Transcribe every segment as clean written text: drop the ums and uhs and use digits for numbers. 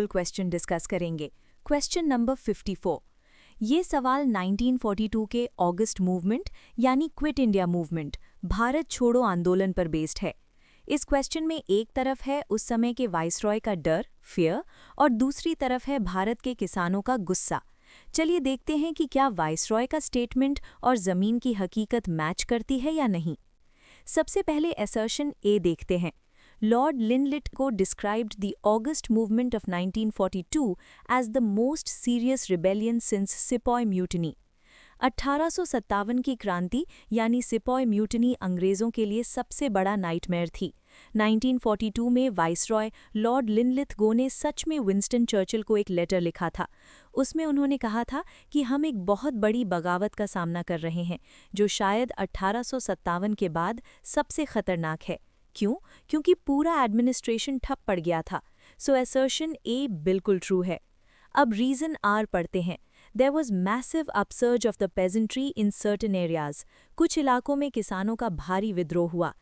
Question discuss करेंगे। Question number 54। ये सवाल 1942 के अगस्त मूवमेंट यानी क्विट इंडिया मूवमेंट, भारत छोड़ो आंदोलन पर बेस्ड है। इस क्वेश्चन में एक तरफ है उस समय के वाइसरॉय का डर, फियर, और दूसरी तरफ है भारत के किसानों का गुस्सा। चलिए देखते हैं कि क्या वाइसरॉय का स्टेटमेंट और ज़मीन की हकीकत मैच करती है या नहीं। सबसे पहले असर्शन ए देखते हैं। Lord Linlithgow described the August movement of 1942 as the most serious rebellion since Sepoy Mutiny। 1857 की क्रांति यानी सिपॉय म्यूटनी अंग्रेज़ों के लिए सबसे बड़ा नाइटमेयर थी। 1942 में वाइसरॉय लॉर्ड लिनलिथगो ने सच में विंस्टन चर्चिल को एक लेटर लिखा था। उसमें उन्होंने कहा था कि हम एक बहुत बड़ी बगावत का सामना कर रहे हैं, जो शायद 1857 के बाद सबसे खतरनाक है। क्यों? क्योंकि पूरा एडमिनिस्ट्रेशन ठप पड़ गया था। सो असर्शन ए बिल्कुल ट्रू है। अब रीज़न आर पढ़ते हैं। There was massive upsurge of the peasantry in certain areas। कुछ इलाकों में किसानों का भारी विद्रोह हुआ।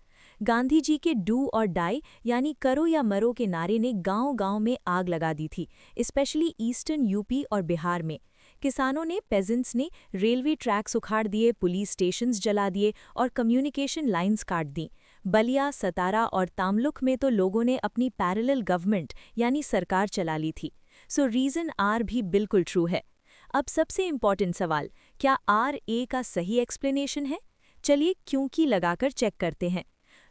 गांधी जी के डू और डाई यानी करो या मरो के नारे ने गांव-गांव में आग लगा दी थी, स्पेशली ईस्टर्न यूपी और बिहार में। किसानों ने, पेजेंट्स ने रेलवे ट्रैक्स उखाड़ दिए, पुलिस स्टेशंस जला दिए और कम्युनिकेशन लाइंस काट दी। बलिया, सतारा और तामलुक में तो लोगों ने अपनी पैरेलल गवर्नमेंट यानी सरकार चला ली थी। सो रीज़न आर भी बिल्कुल ट्रू है। अब सबसे इम्पॉर्टेंट सवाल, क्या आर ए का सही एक्सप्लेनेशन है? चलिए क्योंकि लगाकर चेक करते हैं।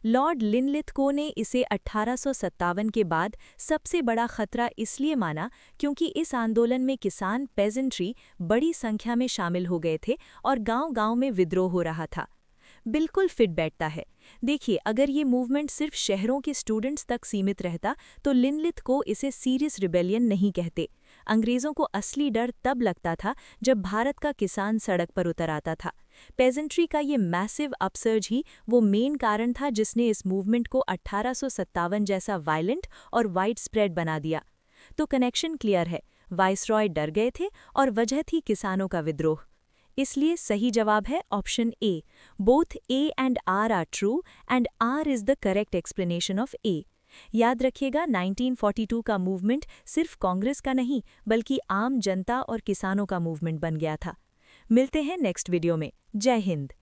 लॉर्ड लिनलिथगो ने इसे 1857 के बाद सबसे बड़ा खतरा इसलिए माना क्योंकि इस आंदोलन में किसान, पेजेंट्री बड़ी संख्या में शामिल हो गए थे और गांव-गांव में विद्रोह हो रहा था। बिल्कुल फिट बैठता है। देखिए, अगर ये मूवमेंट सिर्फ शहरों के स्टूडेंट्स तक सीमित रहता तो लिनलिथगो इसे सीरियस रिबेलियन नहीं कहते। अंग्रेज़ों को असली डर तब लगता था जब भारत का किसान सड़क पर उतर आता था। पेजेंट्री का ये मैसिव अपसर्ज ही वो मेन कारण था जिसने इस मूवमेंट को 1857 जैसा वायलेंट और वाइड स्प्रेड बना दिया। तो कनेक्शन क्लियर है, वाइसरॉय डर गए थे और वजह थी किसानों का विद्रोह। इसलिए सही जवाब है option A. Both A and R R true and R is the correct explanation of A. याद रखिएगा, 1942 का मूवमेंट सिर्फ कांग्रेस का नहीं बल्कि आम जनता और किसानों का मूवमेंट बन गया था। मिलते हैं नेक्स्ट वीडियो में। जय हिंद।